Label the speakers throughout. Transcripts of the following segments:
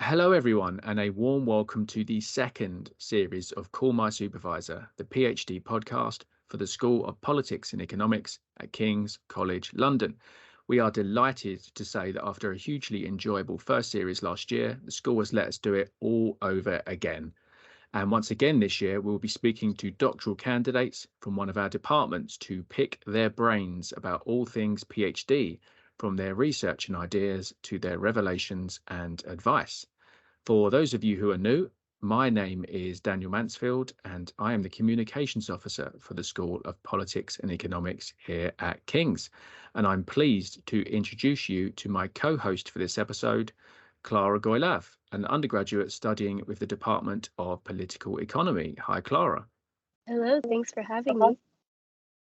Speaker 1: Hello, everyone, and a warm welcome to the second series of Call My Supervisor, the PhD podcast for the School of Politics and Economics at King's College London. We are delighted to say that after a hugely enjoyable first series last year, the school has let us do it all over again. And once again this year, we'll be speaking to doctoral candidates from one of our departments to pick their brains about all things PhD, from their research and ideas to their revelations and advice. For those of you who are new, my name is Daniel Mansfield, and I am the Communications Officer for the School of Politics and Economics here at King's. And I'm pleased to introduce you to my co-host for this episode, Clara Goylav, an undergraduate studying with the Department of Political Economy. Hi, Clara.
Speaker 2: Hello, thanks for having me.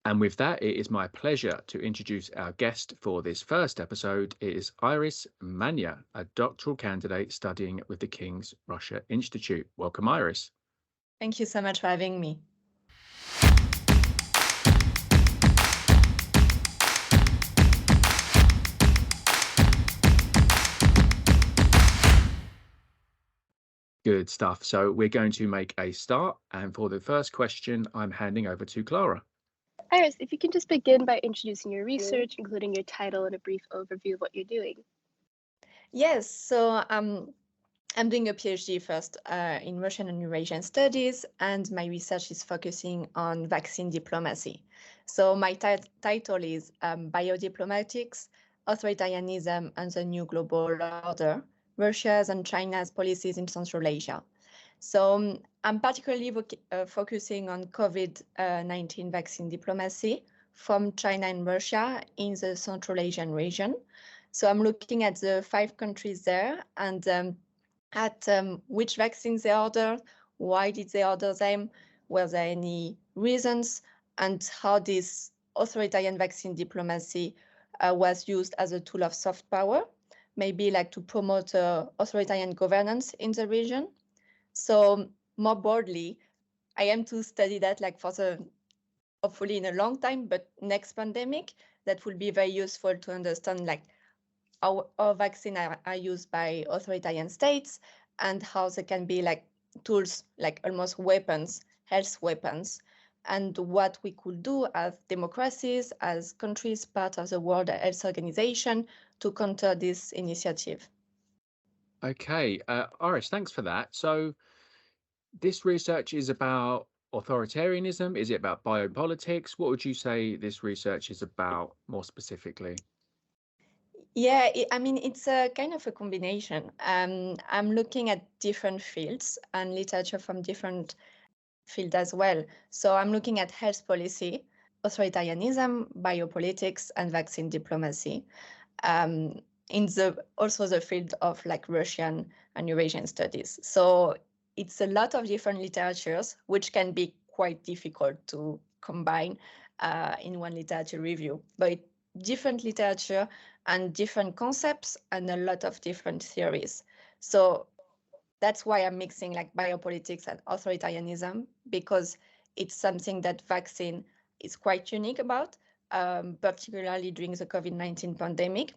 Speaker 1: And with that, it is my pleasure to introduce our guest for this first episode. It is Iris Magne, a doctoral candidate studying with the King's Russia Institute. Welcome, Iris.
Speaker 3: Thank you so much for having me.
Speaker 1: Good stuff. So we're going to make a start. And for the first question, I'm handing over to Clara.
Speaker 2: Iris, if you can just begin by introducing your research, including your title and a brief overview of what you're doing.
Speaker 3: Yes, so I'm doing a PhD first in Russian and Eurasian studies, and my research is focusing on vaccine diplomacy. So my title is Biodiplomatics, Authoritarianism and the New Global Order, Russia's and China's policies in Central Asia. So I'm particularly focusing on COVID-19 vaccine diplomacy from China and Russia in the Central Asian region. So I'm looking at the 5 countries there and at which vaccines they ordered, why did they order them, were there any reasons, and how this authoritarian vaccine diplomacy was used as a tool of soft power, maybe like to promote authoritarian governance in the region. So more broadly, I am to study that like for hopefully in a long time, but next pandemic, that will be very useful to understand like how vaccines are used by authoritarian states and how they can be like tools, like almost weapons, health weapons, and what we could do as democracies, as countries, part of the World Health Organization to counter this initiative.
Speaker 1: Okay, Iris, thanks for that. So this research is about authoritarianism. Is it about biopolitics? What would you say this research is about more specifically?
Speaker 3: Yeah, I mean, it's a kind of a combination. I'm looking at different fields and literature from different fields as well. So I'm looking at health policy, authoritarianism, biopolitics, and vaccine diplomacy. In also the field of like Russian and Eurasian studies. So it's a lot of different literatures, which can be quite difficult to combine in one literature review. But different literature and different concepts and a lot of different theories. So that's why I'm mixing like biopolitics and authoritarianism, because it's something that vaccine is quite unique about, particularly during the COVID-19 pandemic,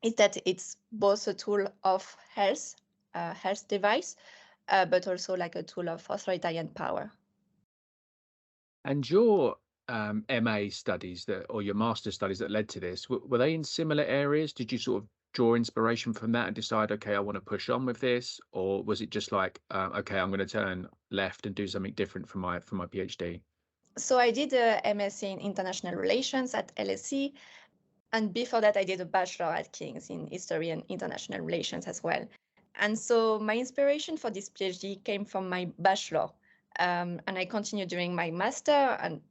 Speaker 3: is that it's both a tool of health device, but also like a tool of authoritarian power.
Speaker 1: And your MA studies or your master's studies that led to this, were they in similar areas? Did you sort of draw inspiration from that and decide, okay, I want to push on with this? Or was it just like, okay, I'm going to turn left and do something different for my PhD?
Speaker 3: So I did a MSc in International Relations at LSE. And before that, I did a bachelor at King's in History and International Relations as well. And so my inspiration for this PhD came from my bachelor. And I continued during my master and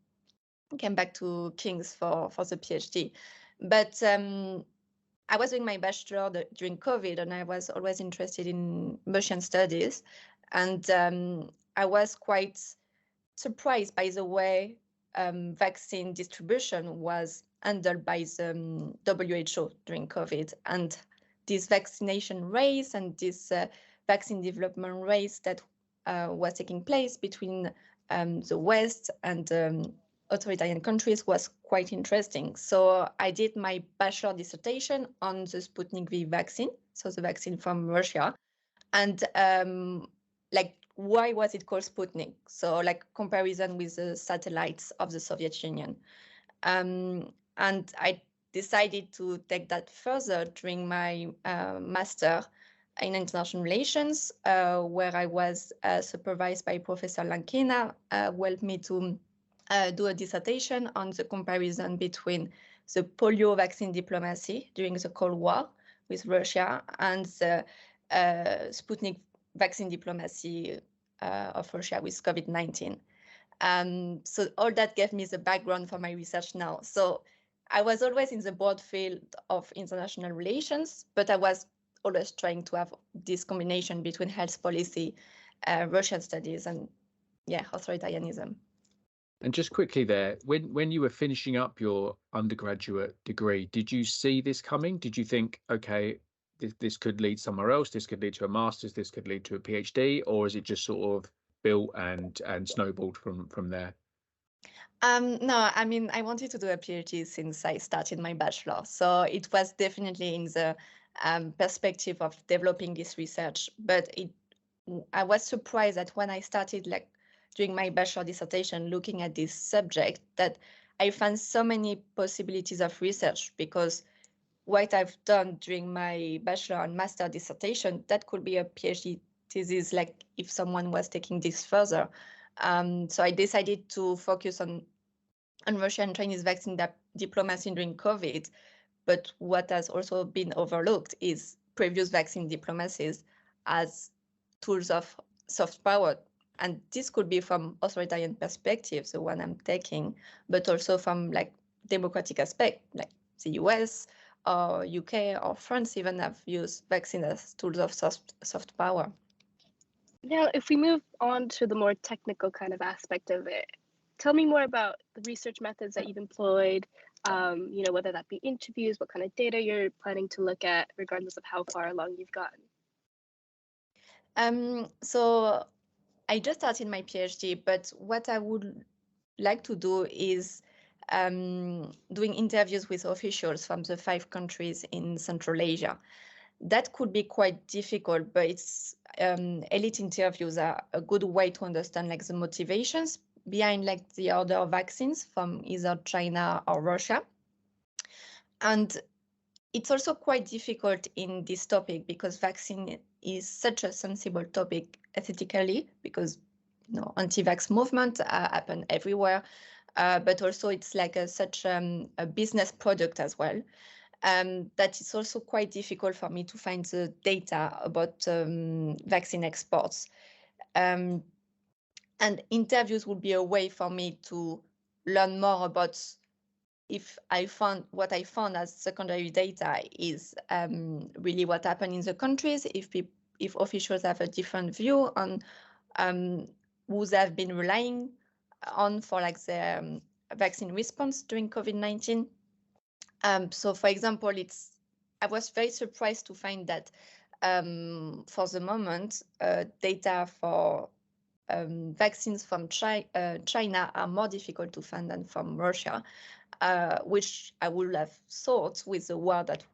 Speaker 3: came back to King's for the PhD. But I was doing my bachelor during COVID, and I was always interested in Russian studies. And I was quite surprised by the way vaccine distribution was handled by the WHO during COVID, and this vaccination race and this vaccine development race that was taking place between the West and authoritarian countries was quite interesting. So I did my bachelor dissertation on the Sputnik V vaccine, so the vaccine from Russia. And like, why was it called Sputnik? So like comparison with the satellites of the Soviet Union. And I decided to take that further during my master in international relations, where I was supervised by Professor Lankina, who helped me to do a dissertation on the comparison between the polio vaccine diplomacy during the Cold War with Russia and the Sputnik vaccine diplomacy of Russia with COVID-19. So all that gave me the background for my research now. So I was always in the broad field of international relations, but I was always trying to have this combination between health policy, Russian studies, and authoritarianism.
Speaker 1: And just quickly there, when you were finishing up your undergraduate degree, did you see this coming? Did you think, okay, this could lead somewhere else, this could lead to a master's, this could lead to a PhD, or is it just sort of built and snowballed from there?
Speaker 3: No, I mean, I wanted to do a PhD since I started my bachelor. So it was definitely in the perspective of developing this research. But I was surprised that when I started like doing my bachelor dissertation, looking at this subject, that I found so many possibilities of research, because what I've done during my bachelor and master dissertation, that could be a PhD thesis, like if someone was taking this further. So I decided to focus on Russian and Chinese vaccine diplomacy during COVID. But what has also been overlooked is previous vaccine diplomacies as tools of soft power. And this could be from authoritarian perspective, the one I'm taking, but also from like democratic aspect, like the US or UK or France even have used vaccine as tools of soft power.
Speaker 2: Now, if we move on to the more technical kind of aspect of it, tell me more about the research methods that you've employed, whether that be interviews, what kind of data you're planning to look at, regardless of how far along you've gotten.
Speaker 3: So I just started my PhD, but what I would like to do is doing interviews with officials from the 5 countries in Central Asia. That could be quite difficult, but it's elite interviews are a good way to understand like the motivations behind like the other vaccines from either China or Russia. And it's also quite difficult in this topic because vaccine is such a sensible topic ethically, because anti-vax movement happen everywhere, but also it's like such a business product as well. That it's also quite difficult for me to find the data about vaccine exports. And interviews would be a way for me to learn more about if what I found as secondary data is really what happened in the countries, if officials have a different view on who they've been relying on for like the vaccine response during COVID-19. So for example, I was very surprised to find that for the moment, data for vaccines from China are more difficult to find than from Russia, which I would have thought with the war that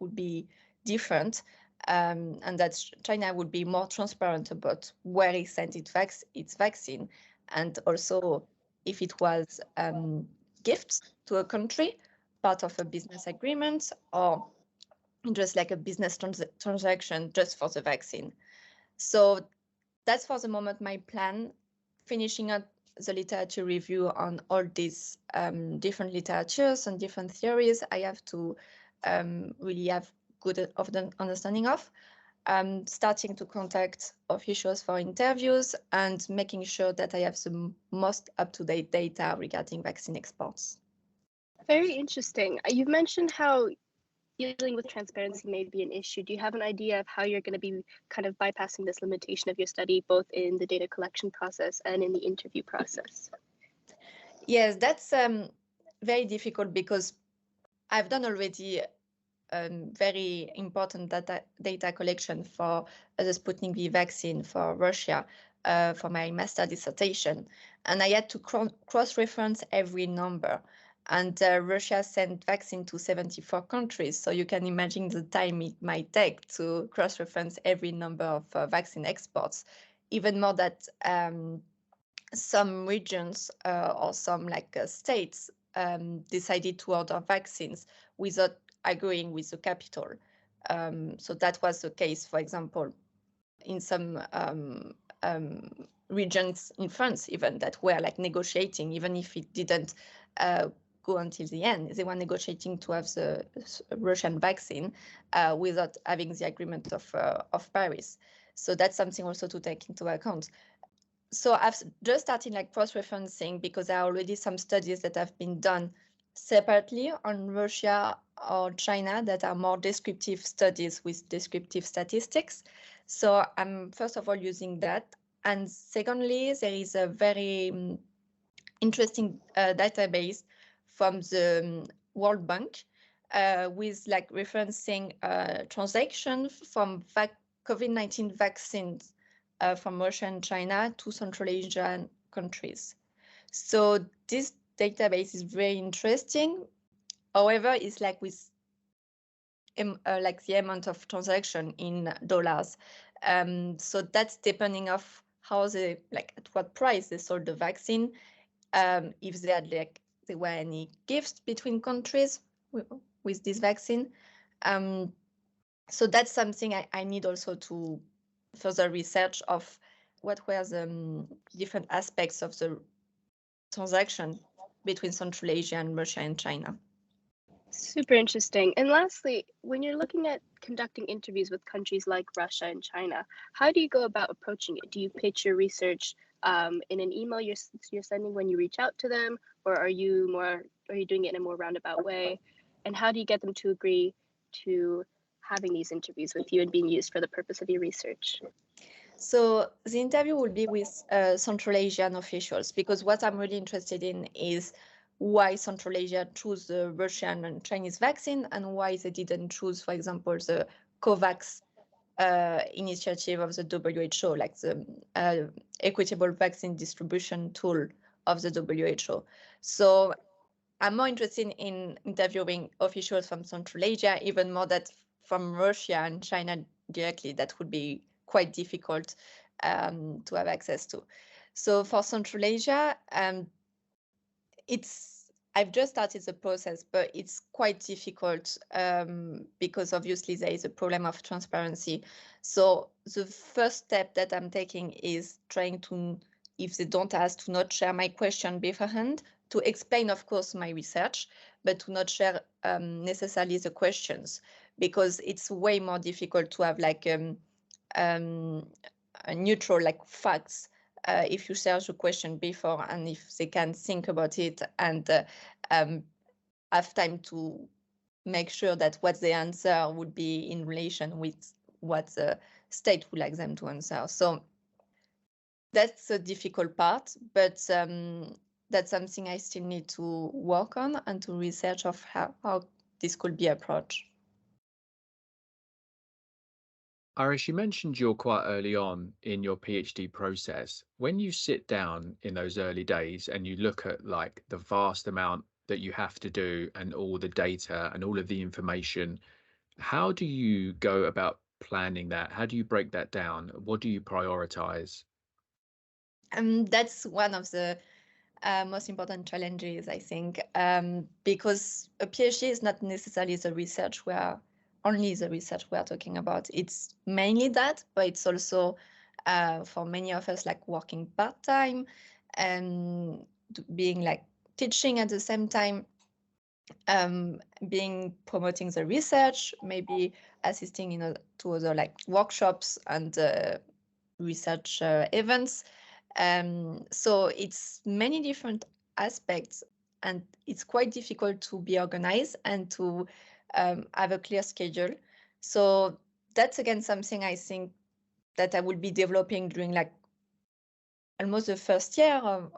Speaker 3: would be different, and that China would be more transparent about where it sent its vaccine, and also if it was gifts to a country, part of a business agreement, or just like a business transaction just for the vaccine. So that's for the moment my plan, finishing up the literature review on all these different literatures and different theories I have to really have good understanding of, starting to contact officials for interviews and making sure that I have the most up-to-date data regarding vaccine exports.
Speaker 2: Very interesting. You've mentioned how dealing with transparency may be an issue. Do you have an idea of how you're going to be kind of bypassing this limitation of your study, both in the data collection process and in the interview process?
Speaker 3: Yes, that's very difficult because I've done already very important data collection for the Sputnik V vaccine for Russia for my master dissertation. And I had to cross-reference every number. and Russia sent vaccine to 74 countries. So you can imagine the time it might take to cross-reference every number of vaccine exports, even more that some regions or some states decided to order vaccines without agreeing with the capital. So that was the case, for example, in some regions in France even that were negotiating, even if it didn't go until the end. They were negotiating to have the Russian vaccine without having the agreement of Paris. So that's something also to take into account. So I've just started cross-referencing because there are already some studies that have been done separately on Russia or China that are more descriptive studies with descriptive statistics. So I'm first of all using that. And secondly, there is a very interesting database from the World Bank with referencing transactions from COVID-19 vaccines from Russia and China to Central Asian countries. So this database is very interesting. However, it's with the amount of transaction in dollars. So that's depending of how they at what price they sold the vaccine. If they had there were any gifts between countries with this vaccine. So that's something I need also to further research of what were the different aspects of the transaction between Central Asia and Russia and China.
Speaker 2: Super interesting. And lastly, when you're looking at conducting interviews with countries like Russia and China, how do you go about approaching it? Do you pitch your research in an email you're sending when you reach out to them, or are you doing it in a more roundabout way? And how do you get them to agree to having these interviews with you and being used for the purpose of your research?
Speaker 3: So the interview will be with Central Asian officials, because what I'm really interested in is why Central Asia chose the Russian and Chinese vaccine and why they didn't choose, for example, the COVAX initiative of the WHO, the equitable vaccine distribution tool of the WHO. So I'm more interested in interviewing officials from Central Asia, even more that from Russia and China directly. That would be quite difficult to have access to. So for Central Asia, I've just started the process, but it's quite difficult because obviously there is a problem of transparency. So the first step that I'm taking is trying to, if they don't ask, to not share my question beforehand, to explain, of course, my research, but to not share necessarily the questions, because it's way more difficult to have a neutral facts if you share the question before and if they can think about it and have time to make sure that what they answer would be in relation with what the state would like them to answer. So that's a difficult part, but that's something I still need to work on and to research of how this could be approached.
Speaker 1: Iris, you mentioned you're quite early on in your PhD process. When you sit down in those early days and you look at the vast amount that you have to do and all the data and all of the information, how do you go about planning that? How do you break that down? What do you prioritize?
Speaker 3: That's one of the most important challenges, I think, because a PhD is not necessarily only the research we are talking about. It's mainly that, but it's also for many of us working part-time and being teaching at the same time, being promoting the research, maybe assisting to other workshops and research events. So it's many different aspects, and it's quite difficult to be organized and to have a clear schedule. So that's again something I think that I will be developing during almost the first year or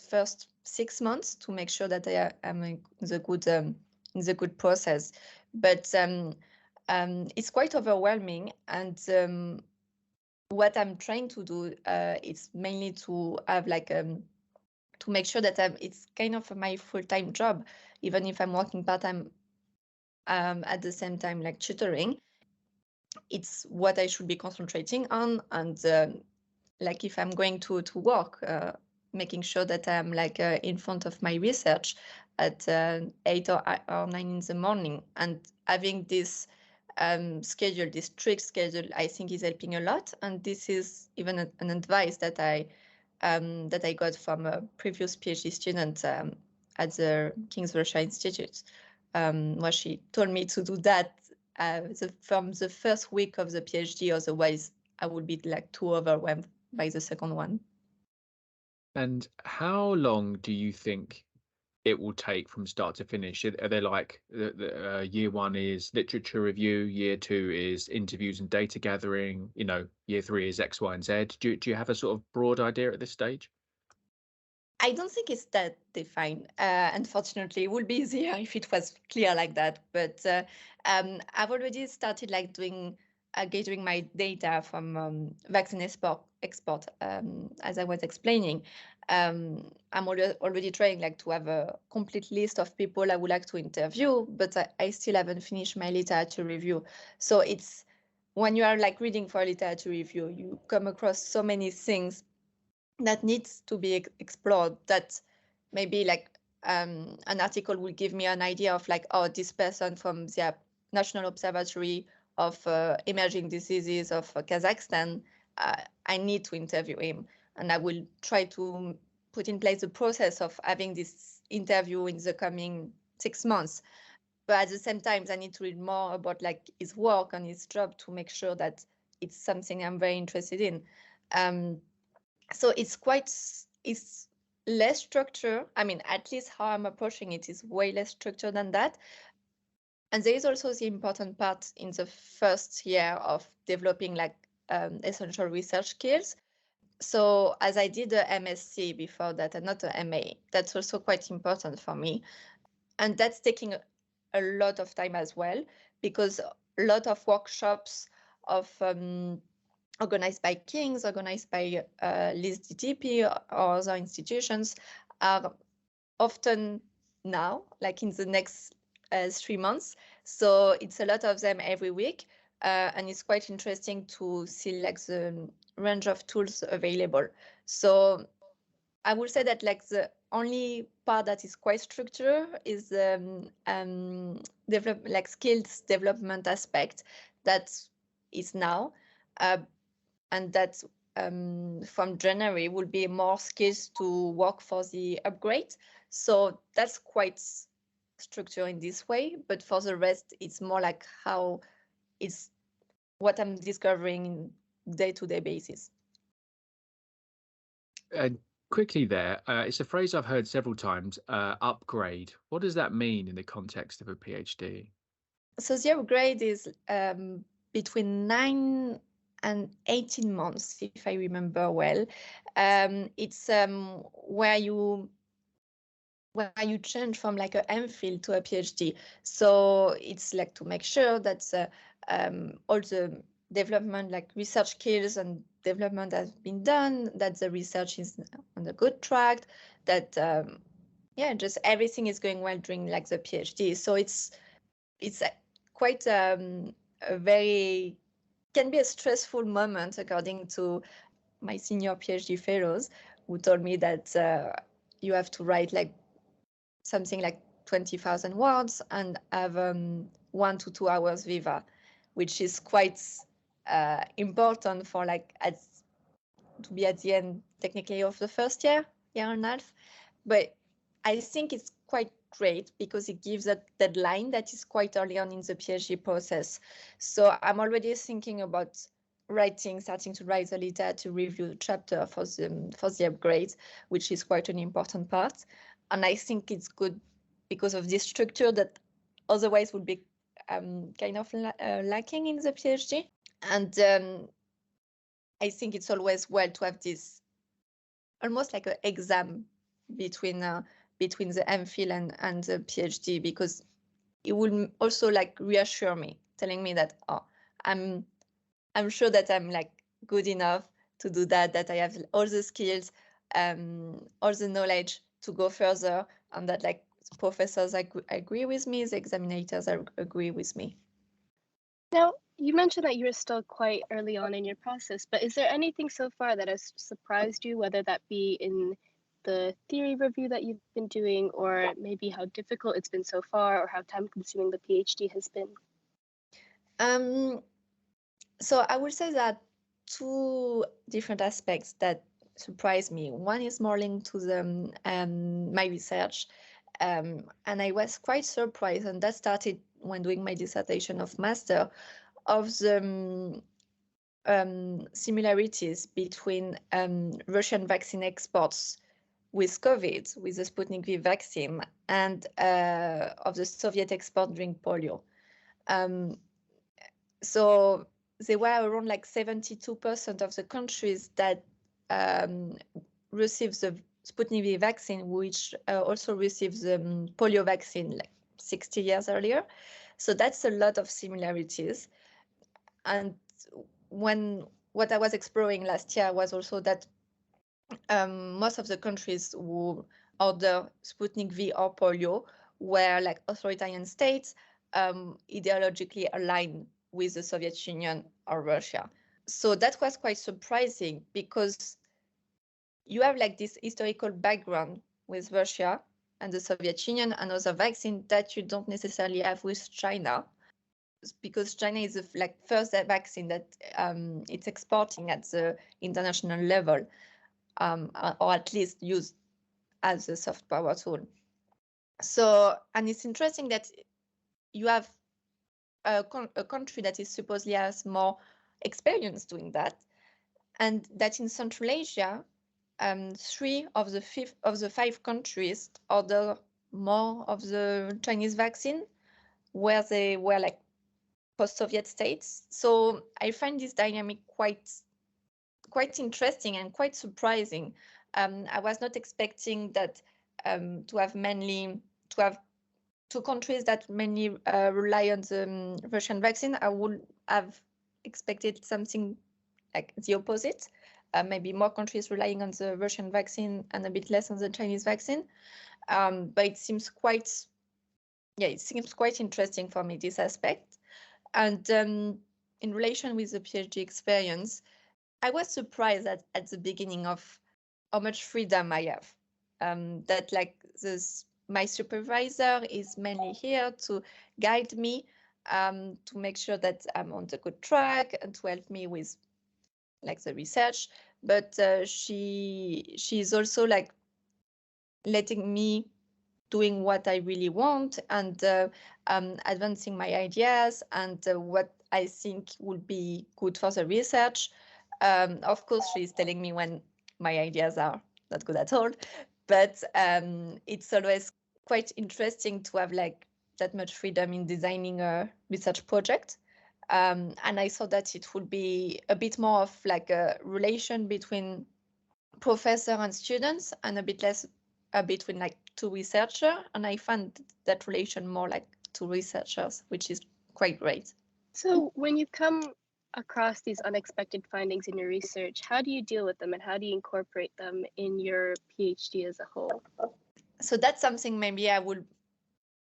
Speaker 3: first 6 months to make sure that I am in the good process. But it's quite overwhelming, and what I'm trying to do is mainly to have to make sure that it's kind of my full-time job, even if I'm working part-time at the same time, like tutoring. It's what I should be concentrating on, and like if I'm going to work, making sure that I'm like in front of my research at 8 or 9 in the morning, and having this schedule, this strict schedule, I think is helping a lot. And this is even an advice that I got from a previous PhD student at the King's Russia Institute, where she told me to do that from the first week of the PhD, otherwise I would be like too overwhelmed by the second one.
Speaker 1: And how long do you think it will take from start to finish? Are they like year one is literature review, year two is interviews and data gathering, year three is X, Y, and Z? Do you have a sort of broad idea at this stage?
Speaker 3: I don't think it's that defined. Unfortunately, it would be easier if it was clear like that. But I've already started like gathering my data from vaccine export, as I was explaining. I'm already trying like to have a complete list of people I would like to interview, but I still haven't finished my literature review. So it's when you are like reading for a literature review, you come across so many things that needs to be explored, that maybe like an article will give me an idea of like, oh, this person from the National Observatory of Emerging Diseases of Kazakhstan, I need to interview him. And I will try to put in place the process of having this interview in the coming 6 months. But at the same time, I need to read more about like his work and his job to make sure that it's something I'm very interested in. So it's less structured. I mean, at least how I'm approaching it is way less structured than that. And there is also the important part in the first year of developing like essential research skills. So as I did the MSc before that and not the MA, that's also quite important for me. And that's taking a lot of time as well, because a lot of workshops of organized by King's, organized by LISDTP or other institutions are often now, like in the next 3 months. So it's a lot of them every week. And it's quite interesting to see like the range of tools available. So I would say that like the only part that is quite structured is skills development aspect that is now. And that from January will be more skills to work for the upgrade. So that's quite structured in this way. But for the rest, it's more like how it's what I'm discovering in day-to-day basis.
Speaker 1: Quickly there, it's a phrase I've heard several times, upgrade. What does that mean in the context of a PhD?
Speaker 3: So the upgrade is between 9 and 18 months, if I remember well. It's where you change from like an MPhil to a PhD. So it's like to make sure that all the development, like research skills and development has been done, that the research is on a good track, that just everything is going well during like the PhD. So it's quite a very, can be a stressful moment, according to my senior PhD fellows, who told me that you have to write like something like 20,000 words and have 1 to 2 hours viva, which is quite important for like to be at the end technically of the first year and a half. But I think it's quite great because it gives a deadline that is quite early on in the PhD process. So I'm already thinking about starting to write the literature review chapter for the upgrade, which is quite an important part. And I think it's good because of this structure that otherwise would be kind of lacking in the PhD. And I think it's always well to have this almost like an exam between the MPhil and the PhD, because it will also like reassure me, telling me that I'm sure that I'm like good enough to do that I have all the skills, all the knowledge to go further, and that like professors agree with me, the examinators agree with me.
Speaker 2: Now, you mentioned that you're still quite early on in your process, but is there anything so far that has surprised you, whether that be in the theory review that you've been doing, or maybe how difficult it's been so far, or how time-consuming the PhD has been?
Speaker 3: So I would say that two different aspects that surprised me. One is more linked to the my research, and I was quite surprised, and that started when doing my dissertation of master, of the similarities between Russian vaccine exports with COVID, with the Sputnik V vaccine, and of the Soviet export during polio. So there were around like 72% of the countries that received the Sputnik V vaccine, which also received the polio vaccine like 60 years earlier. So that's a lot of similarities. And what I was exploring last year was also that most of the countries who order Sputnik V or polio were like authoritarian states, ideologically aligned with the Soviet Union or Russia. So that was quite surprising because you have like this historical background with Russia and the Soviet Union and other vaccines that you don't necessarily have with China, because China is the like first vaccine that it's exporting at the international level, or at least used as a soft power tool. So, and it's interesting that you have a country that is supposedly has more experience doing that, and that in Central Asia, 3 of the 5 countries order more of the Chinese vaccine, where they were like post-Soviet states. So I find this dynamic quite interesting and quite surprising. I was not expecting that to have 2 countries that mainly rely on the Russian vaccine. I would have expected something like the opposite, maybe more countries relying on the Russian vaccine and a bit less on the Chinese vaccine. But it seems quite interesting for me, this aspect. And in relation with the PhD experience, I was surprised at the beginning of how much freedom I have. That like my supervisor is mainly here to guide me, to make sure that I'm on the good track and to help me with like the research. But she's also like letting me doing what I really want and advancing my ideas and what I think would be good for the research. Of course, she's telling me when my ideas are not good at all, but it's always quite interesting to have like that much freedom in designing a research project. And I thought that it would be a bit more of like a relation between professor and students and a bit less between like 2 researchers. And I found that relation more like 2 researchers, which is quite great.
Speaker 2: So when you come across these unexpected findings in your research, how do you deal with them and how do you incorporate them in your PhD as a whole?
Speaker 3: So that's something maybe I will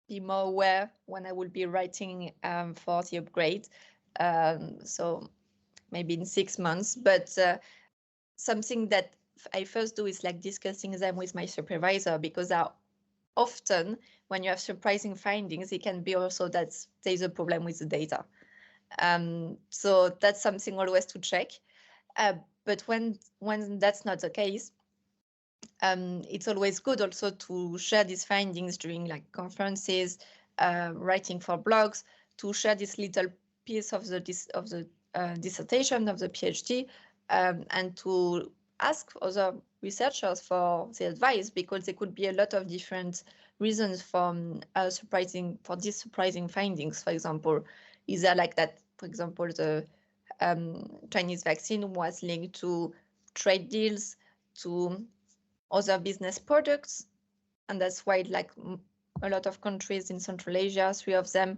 Speaker 3: be more aware when I will be writing for the upgrade. So maybe in 6 months, but something that I first do is like discussing them with my supervisor, because often when you have surprising findings, it can be also that there's a problem with the data. So that's something always to check. But when that's not the case, it's always good also to share these findings during like conferences, writing for blogs, to share this little piece of the dissertation of the PhD, and to ask other researchers for the advice, because there could be a lot of different reasons for these surprising findings. For example, is there like that, for example, the Chinese vaccine was linked to trade deals, to other business products, and that's why like a lot of countries in Central Asia, 3 of them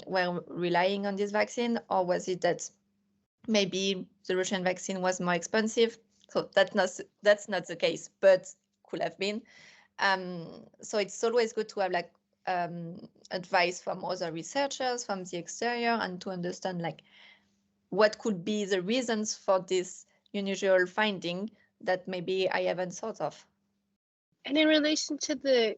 Speaker 3: were relying on this vaccine? Or was it that maybe the Russian vaccine was more expensive? So that's not the case, but could have been. So it's always good to have like advice from other researchers from the exterior and to understand like what could be the reasons for this unusual finding that maybe I haven't thought of.
Speaker 2: And in relation to the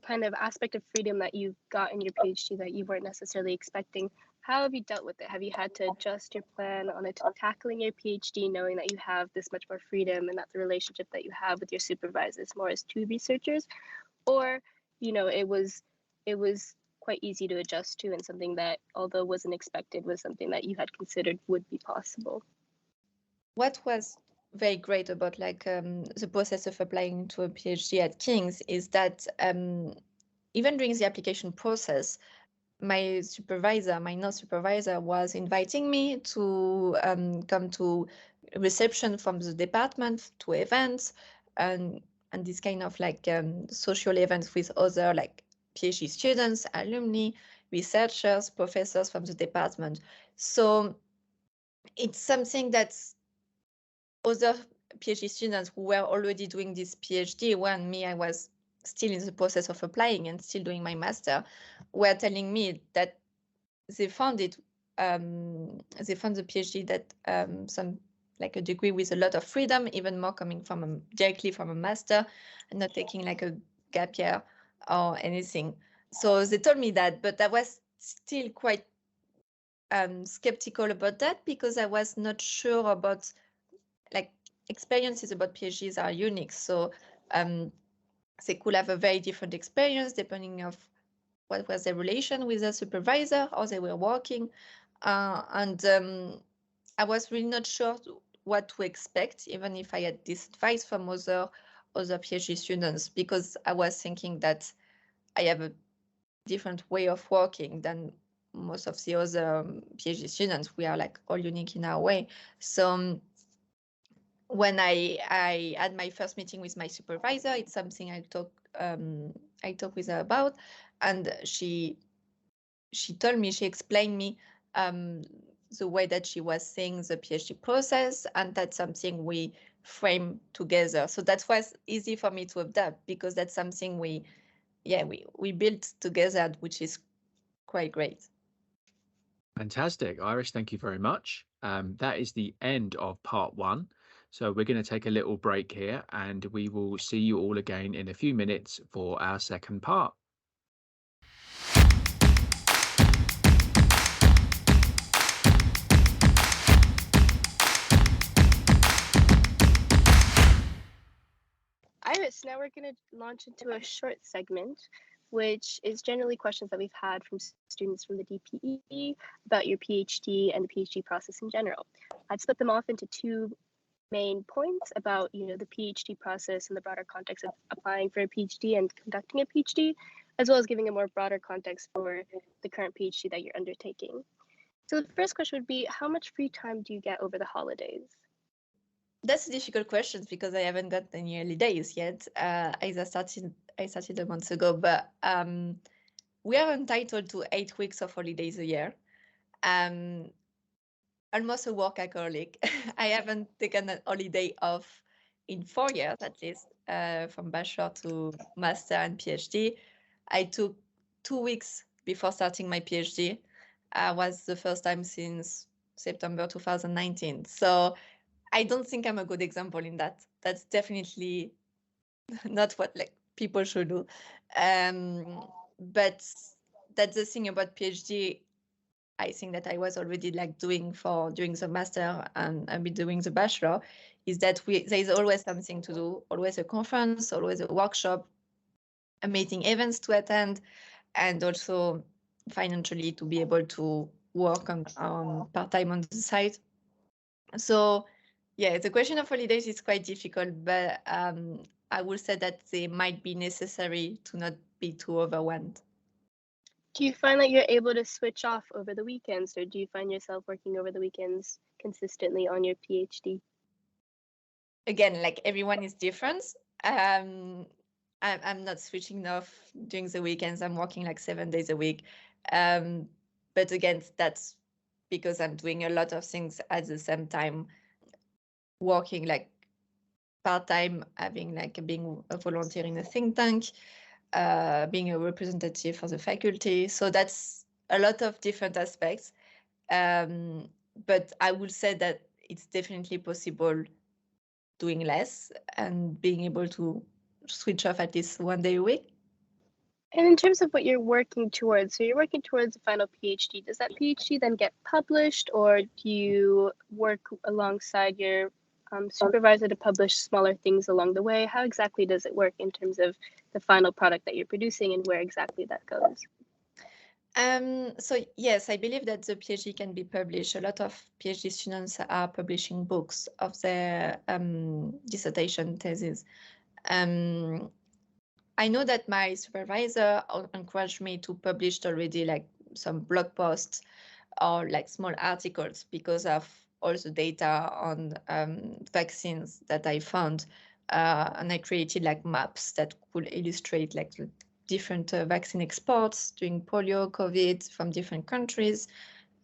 Speaker 2: kind of aspect of freedom that you got in your PhD that you weren't necessarily expecting, how have you dealt with it? Have you had to adjust your plan on tackling your PhD, knowing that you have this much more freedom and that the relationship that you have with your supervisors more as two researchers? Or, it was quite easy to adjust to, and something that, although wasn't expected, was something that you had considered would be possible?
Speaker 3: What was very great about like the process of applying to a PhD at King's is that even during the application process, my nurse supervisor was inviting me to come to reception from the department, to events, and this kind of like social events with other like PhD students, alumni, researchers, professors from the department. So it's something that's other PhD students who were already doing this PhD, when me, I was still in the process of applying and still doing my master, were telling me that they found the PhD that some like a degree with a lot of freedom, even more coming from directly from a master and not taking like a gap year or anything. So they told me that, but I was still quite skeptical about that because I was not sure about like experiences about PhDs are unique. So they could have a very different experience depending of what was their relation with their supervisor, how they were working. And I was really not sure what to expect, even if I had this advice from other PhD students, because I was thinking that I have a different way of working than most of the other PhD students. We are like all unique in our way. So when I had my first meeting with my supervisor, it's something I talk with her about, and she told me, she explained me the way that she was seeing the PhD process, and that's something we frame together. So that was easy for me to adapt because that's something we built together, which is quite great.
Speaker 1: Fantastic. Iris, thank you very much. That is the end of part 1. So we're going to take a little break here and we will see you all again in a few minutes for our second part.
Speaker 2: Iris, now we're going to launch into a short segment, which is generally questions that we've had from students from the DPE about your PhD and the PhD process in general. I've split them off into 2 main points about the PhD process in the broader context of applying for a PhD and conducting a PhD, as well as giving a more broader context for the current PhD that you're undertaking. So the first question would be, how much free time do you get over the holidays?
Speaker 3: That's a difficult question because I haven't got any holidays yet. I started a month ago, but we are entitled to 8 weeks of holidays a year. Almost a workaholic. I haven't taken a holiday off in 4 years at least, from bachelor to master and PhD. I took 2 weeks before starting my PhD. Was the first time since September 2019. So I don't think I'm a good example in that. That's definitely not what like people should do. But that's the thing about PhD. I think that I was already like doing the master and I've been doing the bachelor, is that there is always something to do, always a conference, always a workshop, amazing events to attend, and also financially to be able to work on part-time on the side. So yeah, the question of holidays is quite difficult, but I will say that they might be necessary to not be too overwhelmed.
Speaker 2: Do you find that you're able to switch off over the weekends, or do you find yourself working over the weekends consistently on your PhD?
Speaker 3: Again, like everyone is different. I'm not switching off during the weekends. I'm working like 7 days a week. But again, that's because I'm doing a lot of things at the same time, working like part-time, having like being a volunteer in a think tank, being a representative for the faculty. So that's a lot of different aspects. But I would say that it's definitely possible doing less and being able to switch off at least one day a week.
Speaker 2: And in terms of what you're working towards, so you're working towards a final PhD. Does that PhD then get published, or do you work alongside your supervisor to publish smaller things along the way? How exactly does it work in terms of the final product that you're producing and where exactly that goes?
Speaker 3: So yes, I believe that the PhD can be published. A lot of PhD students are publishing books of their dissertation thesis. I know that my supervisor encouraged me to publish already like some blog posts or like small articles because of all the data on vaccines that I found. And I created like maps that could illustrate like the different vaccine exports during polio, COVID from different countries,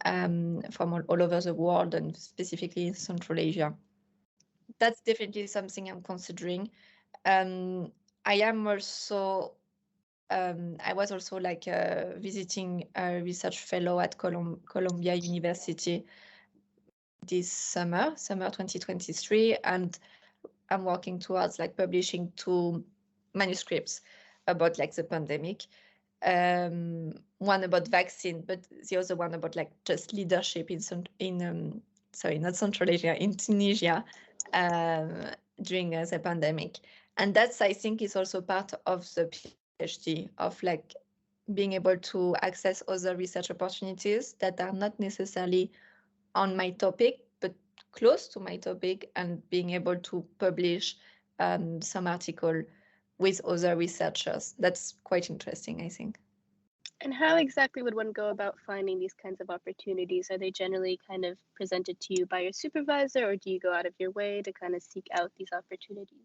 Speaker 3: from all over the world and specifically in Central Asia. That's definitely something I'm considering. I am also I was also like visiting a research fellow at Columbia University this summer 2023, and I'm working towards like publishing 2 manuscripts about like the pandemic. One about vaccine, but the other one about like just leadership in sorry, not Central Asia, in Tunisia during the pandemic. And that's, I think, is also part of the PhD, of like being able to access other research opportunities that are not necessarily on my topic, but close to my topic, and being able to publish some article with other researchers. That's quite interesting, I think.
Speaker 2: And how exactly would one go about finding these kinds of opportunities? Are they generally kind of presented to you by your supervisor, or do you go out of your way to kind of seek out these opportunities?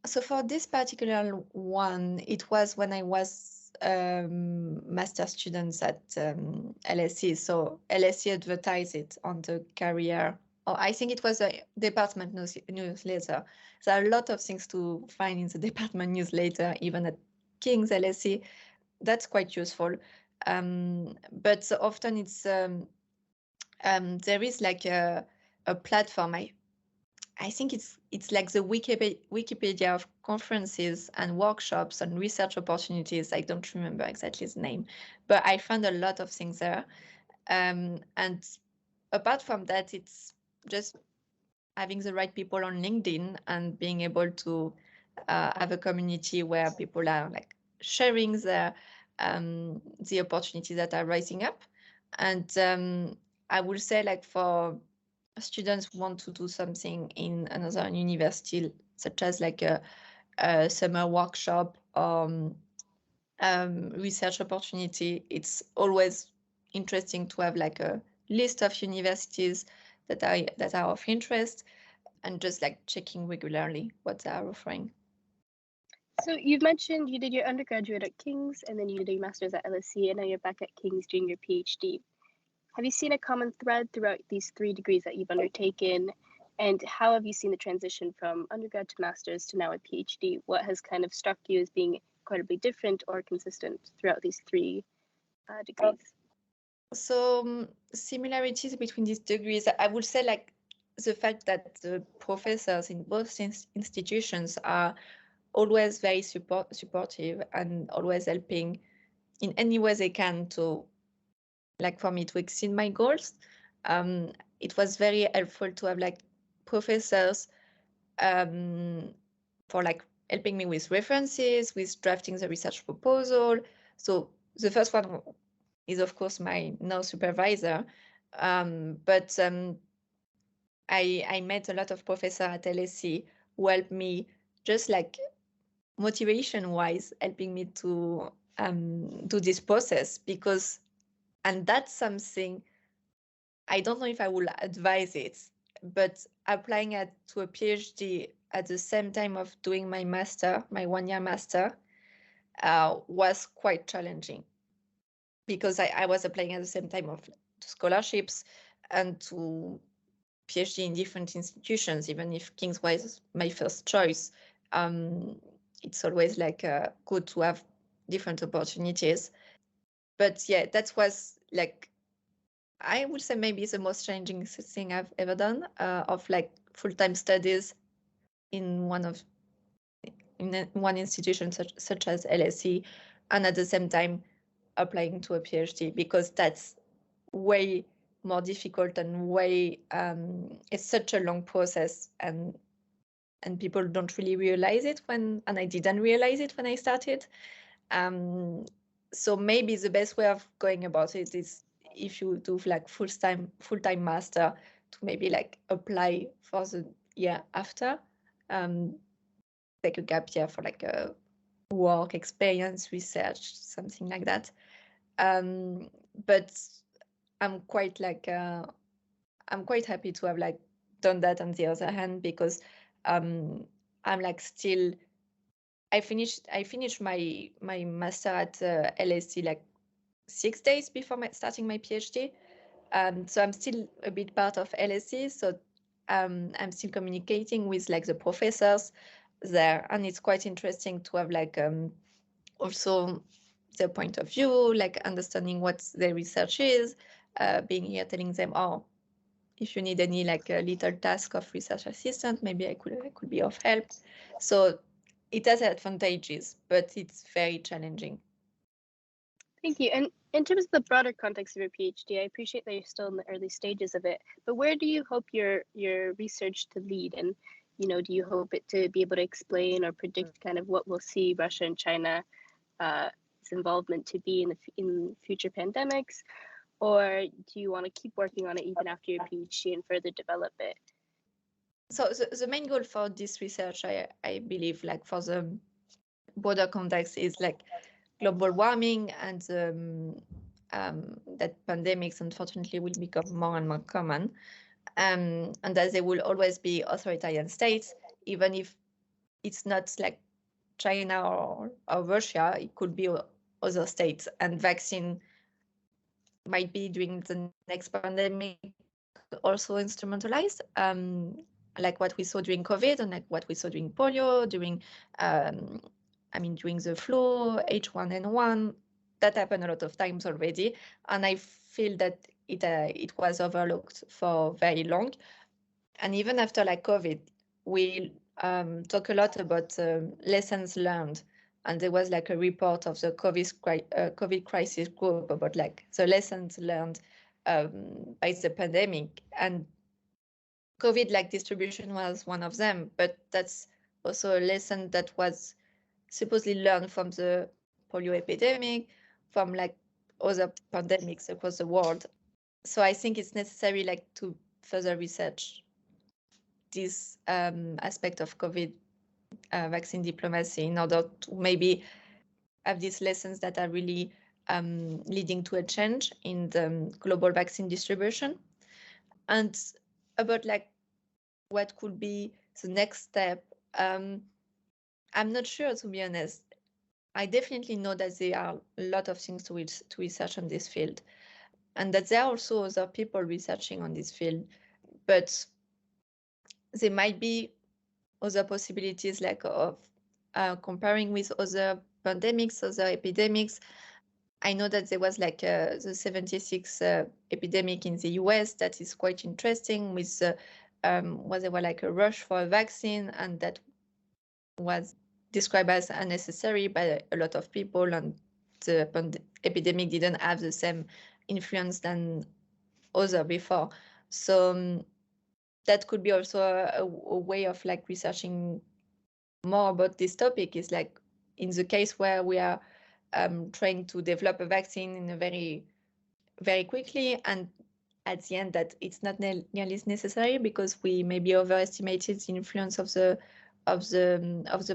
Speaker 3: So for this particular one, it was when I was master students at LSE. So LSE advertised it on the career, or I think it was a department newsletter. There are a lot of things to find in the department newsletter, even at King's LSE. That's quite useful. But so often it's there is like a platform. I think it's like the Wikipedia of conferences and workshops and research opportunities. I don't remember exactly the name, but I found a lot of things there. And apart from that, it's just having the right people on LinkedIn and being able to have a community where people are like sharing the opportunities that are rising up. And I would say, like, for students who want to do something in another university, such as like a summer workshop or research opportunity, it's always interesting to have like a list of universities that are of interest, and just like checking regularly what they are offering.
Speaker 2: So you've mentioned you did your undergraduate at King's, and then you did your master's at LSE, and now you're back at King's doing your PhD. Have you seen a common thread throughout these 3 degrees that you've undertaken? And how have you seen the transition from undergrad to master's to now a PhD? What has kind of struck you as being incredibly different or consistent throughout these 3 degrees?
Speaker 3: So similarities between these degrees, I would say, like, the fact that the professors in both institutions are always very supportive and always helping in any way they can to, like, for me to exceed my goals. It was very helpful to have like professors for like helping me with references, with drafting the research proposal. So the first one is, of course, my now supervisor, but I met a lot of professors at LSE who helped me, just like motivation-wise, helping me to do this process, because, and that's something I don't know if I will advise it, but applying to a PhD at the same time of doing my master, my 1-year master, was quite challenging, because I was applying at the same time of to scholarships and to PhD in different institutions, even if King's was my first choice. It's always like good to have different opportunities. But yeah, that was like, I would say maybe the most challenging thing I've ever done, of like full-time studies in one institution such as LSE, and at the same time applying to a PhD, because that's way more difficult and way it's such a long process, and people don't really realize it and I didn't realize it when I started. So maybe the best way of going about it is, if you do like full-time master, to maybe like apply for the year after, take a gap year for like a work experience, research, something like that. But I'm quite happy to have like done that on the other hand, because I'm like still, I finished my master at LSE like 6 days before starting my PhD. So I'm still a bit part of LSE. So I'm still communicating with like the professors there, and it's quite interesting to have like also their point of view, like understanding what their research is, being here telling them, oh, if you need any like a little task of research assistant, maybe I could be of help. So it has advantages, but it's very challenging.
Speaker 2: Thank you. And in terms of the broader context of your PhD, I appreciate that you're still in the early stages of it, but where do you hope your research to lead? And, you know, do you hope it to be able to explain or predict kind of what we'll see Russia and China's involvement to be in future pandemics? Or do you want to keep working on it even after your PhD and further develop it?
Speaker 3: So the main goal for this research, I believe, like for the broader context, is like global warming, and that pandemics unfortunately will become more and more common, and that there will always be authoritarian states, even if it's not like China or Russia, it could be other states, and vaccine might be during the next pandemic also instrumentalized, like what we saw during COVID, and like what we saw during polio, during the flu, H1N1. That happened a lot of times already, and I feel that it was overlooked for very long. And even after like COVID, we talk a lot about lessons learned, and there was like a report of the COVID crisis group about like the lessons learned by the pandemic, and COVID like distribution was one of them, but that's also a lesson that was supposedly learned from the polio epidemic, from like other pandemics across the world. So I think it's necessary like to further research this aspect of COVID vaccine diplomacy, in order to maybe have these lessons that are really leading to a change in the global vaccine distribution. And about like what could be the next step, I'm not sure, to be honest. I definitely know that there are a lot of things to research on this field, and that there are also other people researching on this field, but there might be other possibilities, like of comparing with other pandemics, other epidemics. I know that there was like the 76 epidemic in the US that is quite interesting, with where there was like a rush for a vaccine, and that was described as unnecessary by a lot of people, and the epidemic didn't have the same influence than other before. So that could be also a way of like researching more about this topic, is like in the case where we are trying to develop a vaccine in a very, very quickly, and at the end that it's not nearly necessary because we maybe overestimated the influence of the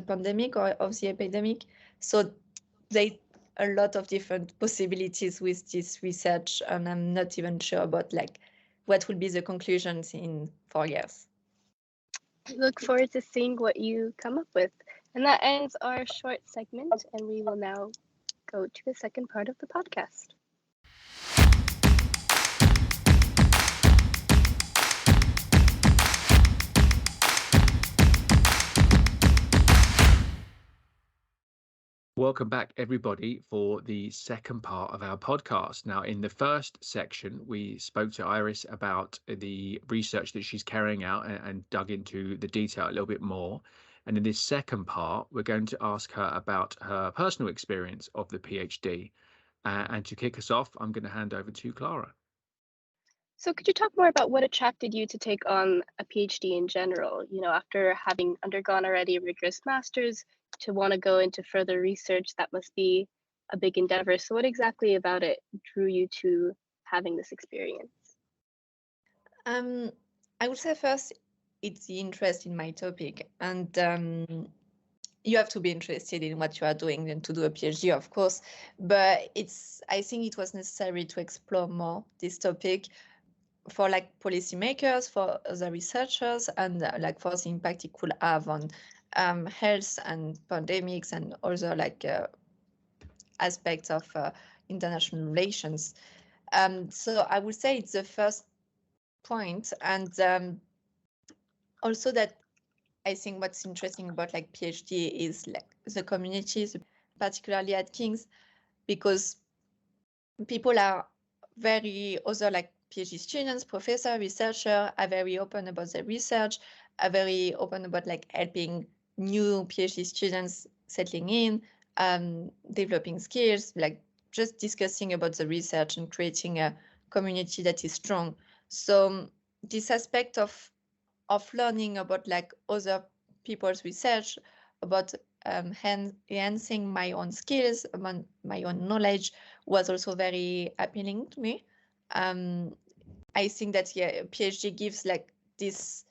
Speaker 3: pandemic or of the epidemic. So there are a lot of different possibilities with this research, and I'm not even sure about like what will be the conclusions in 4 years.
Speaker 2: I look forward to seeing what you come up with. And that ends our short segment, and we will now go to the second part of the podcast.
Speaker 1: Welcome back, everybody, for the second part of our podcast. Now, in the first section, we spoke to Iris about the research that she's carrying out and dug into the detail a little bit more. And in this second part, we're going to ask her about her personal experience of the PhD. And to kick us off, I'm going to hand over to Clara.
Speaker 2: So could you talk more about what attracted you to take on a PhD in general? After having undergone already a rigorous master's, to want to go into further research, that must be a big endeavor. So what exactly about it drew you to having this experience?
Speaker 3: I would say first, it's the interest in my topic, and you have to be interested in what you are doing and to do a PhD, of course. But I think it was necessary to explore more this topic for like policymakers, for other researchers, and like for the impact it could have on health and pandemics and other like aspects of international relations. So I would say it's the first point, and also that I think what's interesting about like PhD is like the communities, particularly at King's, because people are very other like PhD students, professor, researcher are very open about their research, are very open about like helping new PhD students settling in, developing skills, like just discussing about the research and creating a community that is strong. So this aspect of learning about like other people's research, about enhancing my own skills, my own knowledge was also very appealing to me. I think that a PhD gives like this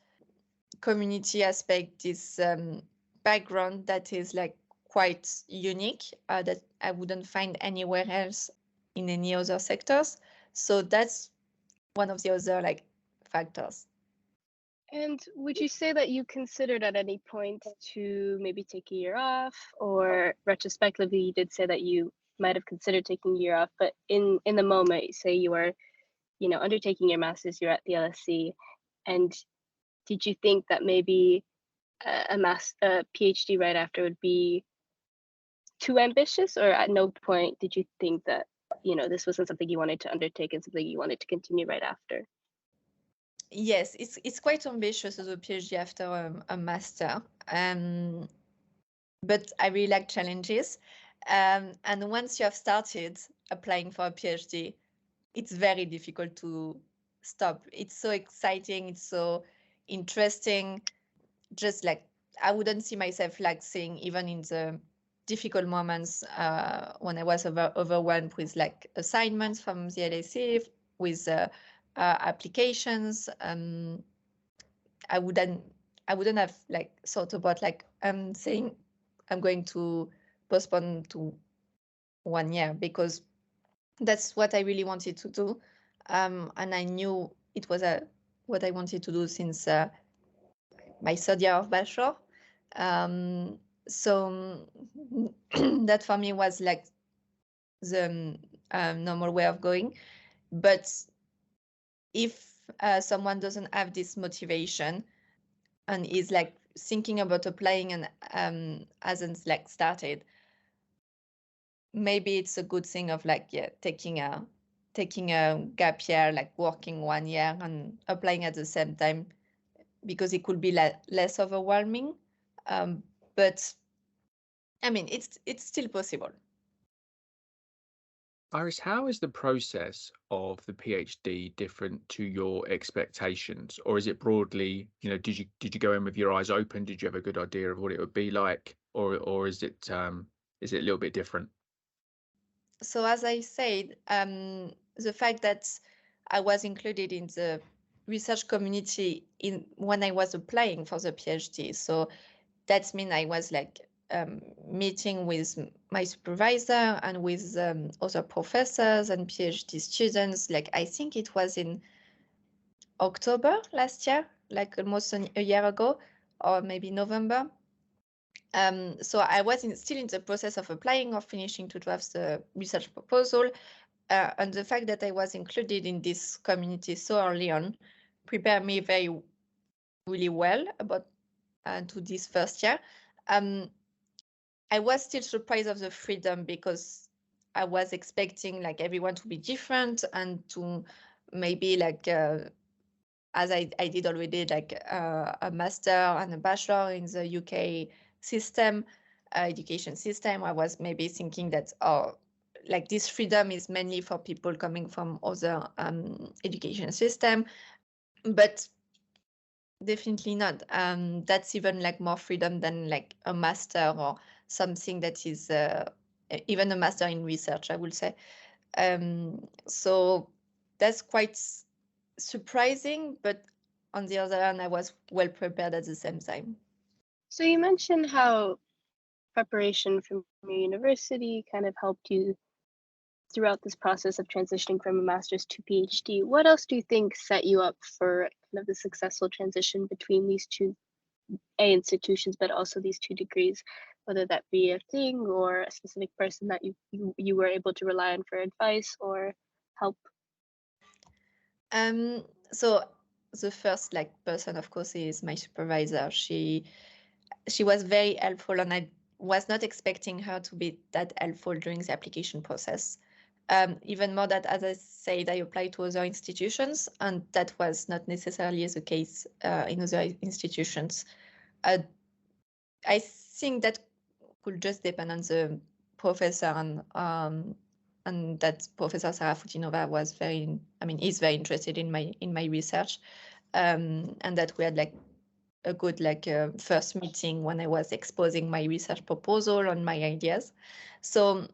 Speaker 3: community aspect, this background that is like quite unique, that I wouldn't find anywhere else in any other sectors. So that's one of the other like factors.
Speaker 2: And would you say that you considered at any point to maybe take a year off, or retrospectively you did say that you might have considered taking a year off, but in the moment, say you were, undertaking your master's, you're at the LSE, and did you think that maybe a PhD right after would be too ambitious, or at no point did you think that, this wasn't something you wanted to undertake and something you wanted to continue right after?
Speaker 3: Yes, it's quite ambitious as a PhD after a master, but I really like challenges. And once you have started applying for a PhD, it's very difficult to stop. It's so exciting, it's so interesting. Just like I wouldn't see myself like saying even in the difficult moments when I was overwhelmed with like assignments from the LSE, with applications. I wouldn't have like thought about like saying I'm going to postpone to 1 year, because that's what I really wanted to do, and I knew it was what I wanted to do since my third year of bachelor. So that for me was like the normal way of going. But if someone doesn't have this motivation and is like thinking about applying and hasn't like started, maybe it's a good thing of like taking a gap year, like working 1 year and applying at the same time, because it could be less overwhelming. But I mean, it's still possible.
Speaker 1: Iris, how is the process of the PhD different to your expectations, or is it broadly, did you go in with your eyes open? Did you have a good idea of what it would be like, or is it a little bit different?
Speaker 3: So as I said, the fact that I was included in the research community when I was applying for the PhD, so that means I was like meeting with my supervisor and with other professors and PhD students. Like I think it was in October last year, like almost a year ago, or maybe November. So I was still in the process of applying or finishing to draft the research proposal. And the fact that I was included in this community so early on prepared me really well about to this first year. I was still surprised of the freedom, because I was expecting like everyone to be different and to maybe like as I did already like a master and a bachelor in the UK system, education system. I was maybe thinking that like this freedom is mainly for people coming from other education system, but definitely not. That's even like more freedom than like a master or something that is even a master in research, I would say. So that's quite surprising, but on the other hand, I was well prepared at the same time.
Speaker 2: So you mentioned how preparation from your university kind of helped you throughout this process of transitioning from a master's to PhD. What else do you think set you up for kind of the successful transition between these two institutions, but also these two degrees, whether that be a thing or a specific person that you were able to rely on for advice or help?
Speaker 3: So the first like person, of course, is my supervisor. She was very helpful, and I was not expecting her to be that helpful during the application process. Even more that, as I said, I applied to other institutions, and that was not necessarily the case in other institutions. I think that could just depend on the professor, and that Professor Sarah Futinova is very interested in my research, and that we had like a good first meeting when I was exposing my research proposal and my ideas. So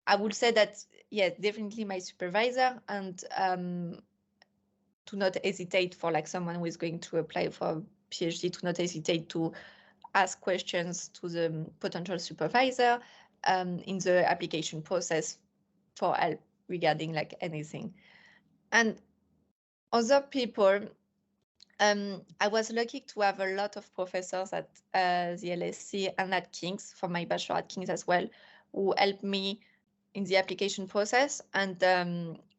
Speaker 3: I would say that, yeah, definitely my supervisor, and to not hesitate for like someone who is going to apply for a PhD, to not hesitate to ask questions to the potential supervisor in the application process for help regarding like anything. And other people, I was lucky to have a lot of professors at the LSC and at King's, for my bachelor at King's as well, who helped me in the application process. And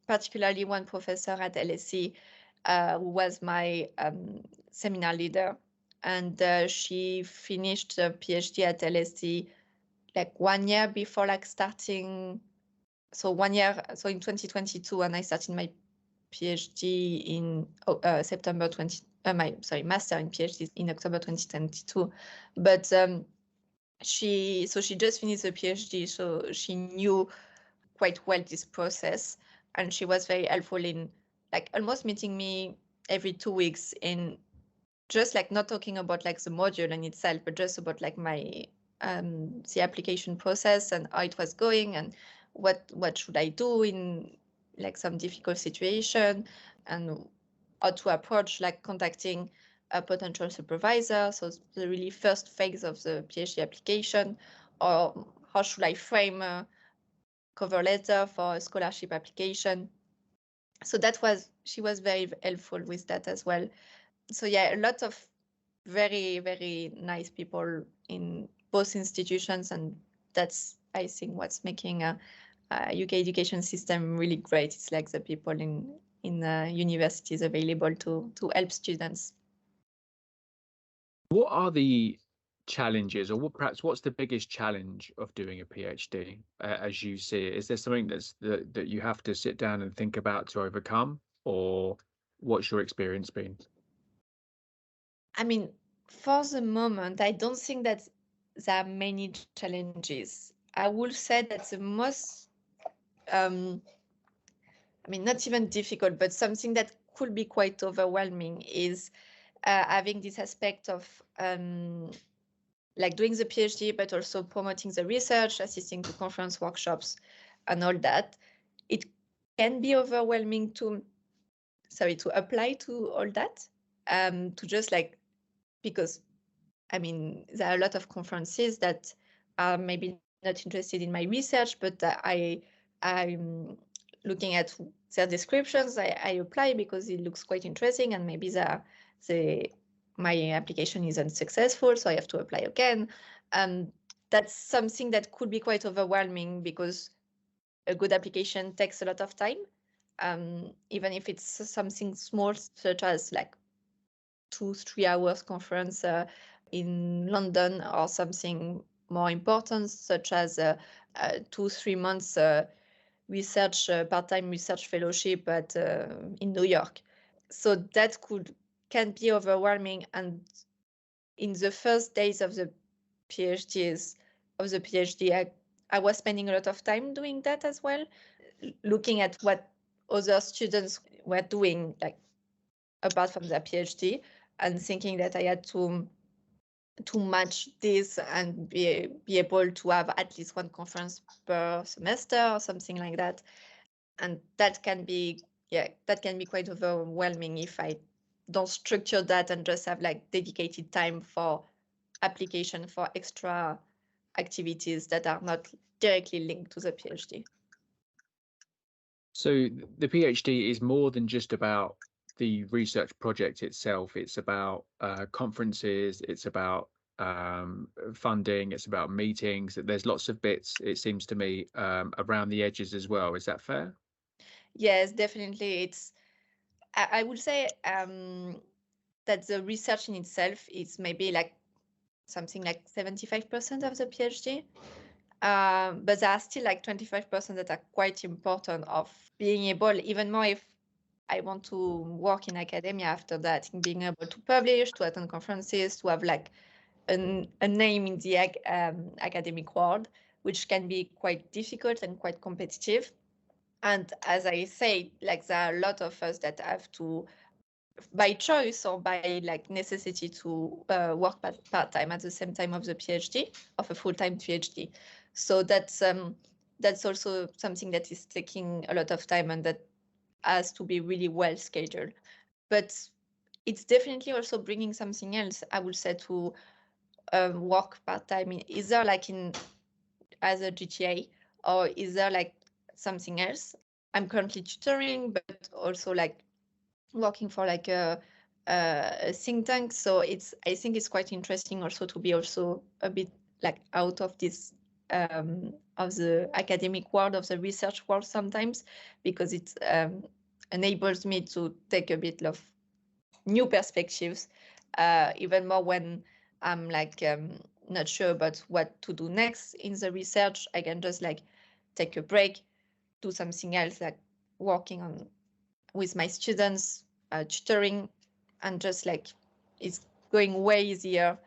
Speaker 3: particularly one professor at LSC who was my seminar leader. And she finished the PhD at LSC like 1 year before like starting. So 1 year, so in 2022, and I started my PhD in September 20. Master in PhD in October 2022. But she just finished the PhD, so she knew quite well this process, and she was very helpful in like almost meeting me every 2 weeks in just like not talking about like the module in itself, but just about like my the application process and how it was going, and what should I do in like some difficult situation, and how to approach like contacting a potential supervisor. So the really first phase of the PhD application, or how should I frame a cover letter for a scholarship application. So she was very helpful with that as well. So yeah, a lot of very, very nice people in both institutions, and that's, I think, what's making a UK education system really great. It's like the people in universities available to help students.
Speaker 1: What are the challenges, or what's the biggest challenge of doing a PhD as you see it? Is there something that you have to sit down and think about to overcome, or what's your experience been?
Speaker 3: I mean, for the moment, I don't think that there are many challenges. I will say that the most, not even difficult, but something that could be quite overwhelming is having this aspect of like doing the PhD, but also promoting the research, assisting to conference workshops and all that. It can be overwhelming to apply to all that, to just like, because there are a lot of conferences that are maybe not interested in my research, but I'm looking at their descriptions. I apply because it looks quite interesting, and maybe my application isn't successful, so I have to apply again. That's something that could be quite overwhelming, because a good application takes a lot of time, even if it's something small, such as like 2-3 hours conference in London or something more important, such as 2-3 months research part-time research fellowship at in New York. So that can be overwhelming, and in the first days of the PhD, I was spending a lot of time doing that as well, looking at what other students were doing, like apart from their PhD, and thinking that I had to match this and be able to have at least one conference per semester or something like that. And that can be quite overwhelming if I don't structure that and just have like dedicated time for application for extra activities that are not directly linked to the PhD.
Speaker 1: So the PhD is more than just about the research project itself. It's about conferences, it's about funding, it's about meetings. There's lots of bits, it seems to me, around the edges as well. Is that fair?
Speaker 3: Yes, definitely. I would say that the research in itself is maybe like something like 75% of the PhD. But there are still like 25% that are quite important of being able, even more if I want to work in academia after that, in being able to publish, to attend conferences, to have like a name in the academic world, which can be quite difficult and quite competitive. And as I say, like there are a lot of us that have to, by choice or by like necessity, to work part-time at the same time of the PhD, of a full-time PhD. So that's also something that is taking a lot of time and that has to be really well scheduled. But it's definitely also bringing something else, I would say, to work part-time, either like as a GTA, or is there like something else? I'm currently tutoring, but also like working for like a think tank. So I think it's quite interesting also to be also a bit like out of this of the academic world, of the research world sometimes, because it enables me to take a bit of new perspectives, even more when I'm like not sure about what to do next in the research. I can just like take a break, do something else, like working on with my students, tutoring, and just like it's going way easier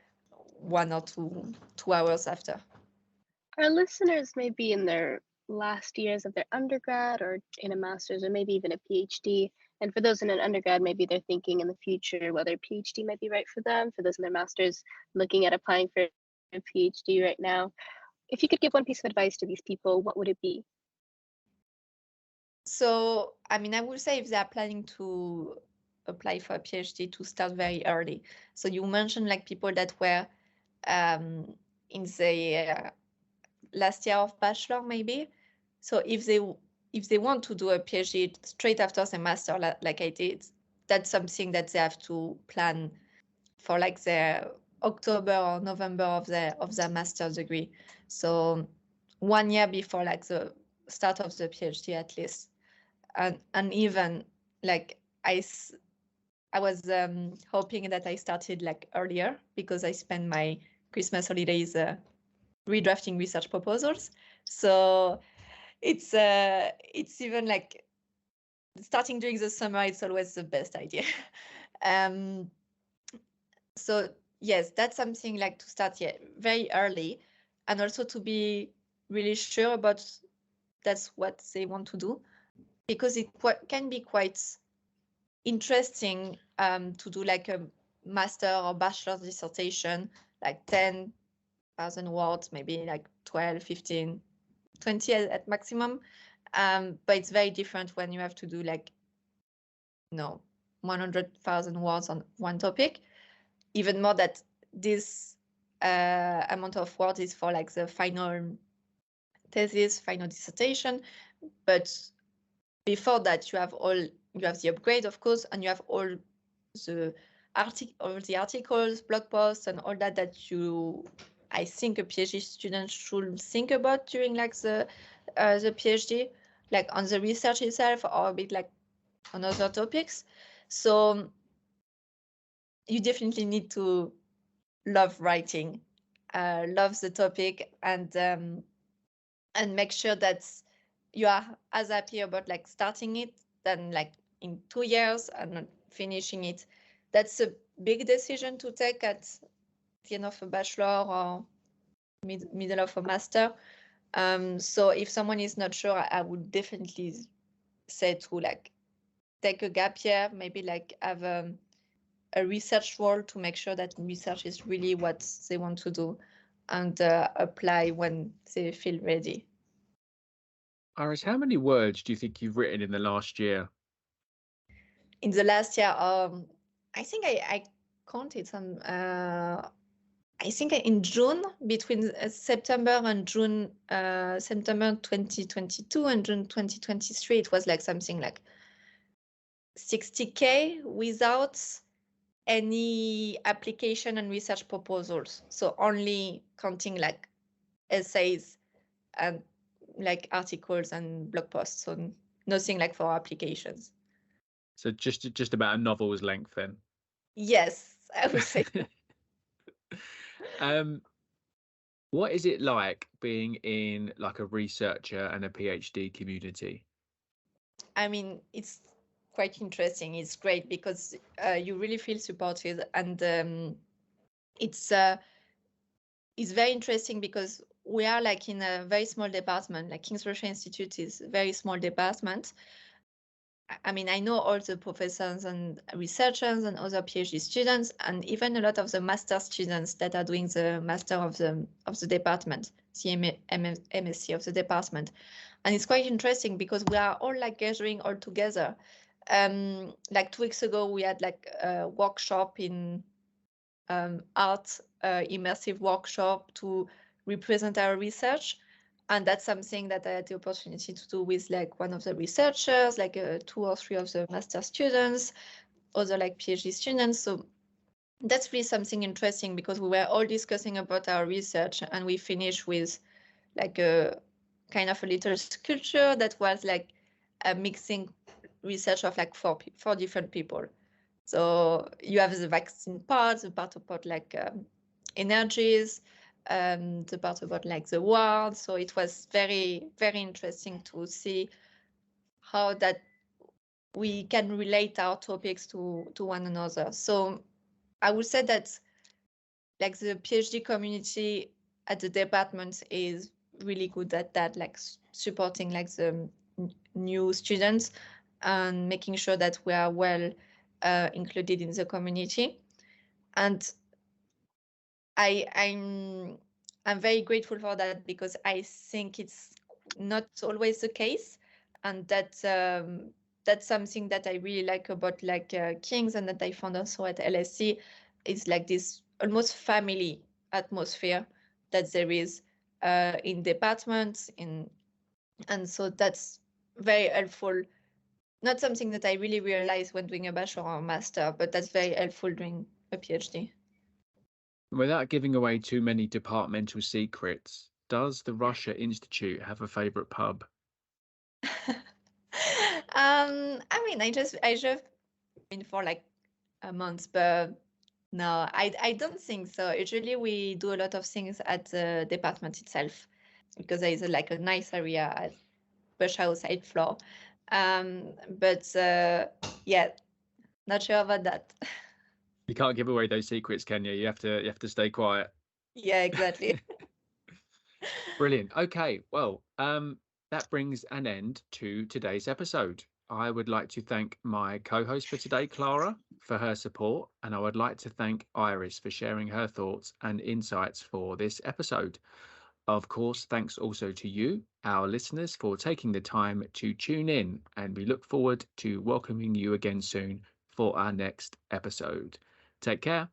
Speaker 3: 1 or 2 hours after.
Speaker 2: Our listeners may be in their last years of their undergrad or in a master's or maybe even a PhD. And for those in an undergrad, maybe they're thinking in the future whether PhD might be right for them. For those in their master's, looking at applying for a PhD right now. If you could give one piece of advice to these people, what would it be?
Speaker 3: So, I mean, I would say if they're planning to apply for a PhD, to start very early. So you mentioned like people that were in the last year of bachelor, maybe. So if they want to do a PhD straight after the master, like I did, that's something that they have to plan for, like their October or November of their master's degree. So 1 year before like the start of the PhD at least. And even like I was hoping that I started like earlier, because I spent my Christmas holidays redrafting research proposals. So it's even like starting during the summer, it's always the best idea. So yes, that's something like to start very early, and also to be really sure about that's what they want to do, because it can be quite interesting to do like a master or bachelor's dissertation, like 10,000 words, maybe like 12, 15, 20 at maximum. But it's very different when you have to do like 100,000 words on one topic. Even more that this amount of words is for like the final thesis, final dissertation. But before that, you have the upgrade, of course, and you have all the articles, blog posts, and all that I think a PhD student should think about during like the PhD, like on the research itself, or a bit like on other topics. So you definitely need to love writing love the topic, and make sure that you are as happy about like starting it than like in 2 years and not finishing it. That's a big decision to take at the end of a bachelor or middle of a master. So if someone is not sure, I would definitely say to like take a gap year, maybe like have a research role to make sure that research is really what they want to do, and apply when they feel ready.
Speaker 1: Iris, how many words do you think you've written in the last year?
Speaker 3: In the last year, I think I counted some. I think in June, between September and June, September 2022 and June 2023, it was like something like 60K without any application and research proposals. So only counting like essays and like articles and blog posts. So nothing like for applications.
Speaker 1: So just about a novel's length then.
Speaker 3: Yes, I would say.
Speaker 1: What is it like being in like a researcher and a PhD community?
Speaker 3: I mean, it's quite interesting. It's great because you really feel supported, and it's very interesting because we are like in a very small department. Like King's Rocher Institute is a very small department. I mean, I know all the professors and researchers and other PhD students, and even a lot of the master students that are doing the master of the department, the MSc of the department. And it's quite interesting because we are all like gathering all together. Like 2 weeks ago, we had like a workshop in art, immersive workshop to represent our research. And that's something that I had the opportunity to do with like one of the researchers, like 2 or 3 of the master students, other like PhD students. So that's really something interesting because we were all discussing about our research, and we finished with like a kind of a little sculpture that was like a mixing research of like four different people. So you have the vaccine part, the part about like energies, the part about like the world. So it was very, very interesting to see how that we can relate our topics to one another. So I would say that like the PhD community at the department is really good at that, like supporting like the new students and making sure that we are well included in the community. And I'm very grateful for that because I think it's not always the case, and that's something that I really like about like King's, and that I found also at LSE is like this almost family atmosphere that there is in departments and so that's very helpful. Not something that I really realized when doing a bachelor or master, but that's very helpful doing a PhD.
Speaker 1: Without giving away too many departmental secrets, does the Russia Institute have a favorite pub?
Speaker 3: I mean, I just been for like a month, but no, I don't think so. Usually we do a lot of things at the department itself because there is like a nice area at Bush House 8th floor. But yeah, not sure about that.
Speaker 1: You can't give away those secrets, can you? You have to stay quiet.
Speaker 3: Yeah, exactly.
Speaker 1: Brilliant. Okay, well, that brings an end to today's episode. I would like to thank my co-host for today, Clara, for her support, and I would like to thank Iris for sharing her thoughts and insights for this episode. Of course, thanks also to you, our listeners, for taking the time to tune in, and we look forward to welcoming you again soon for our next episode. Take care.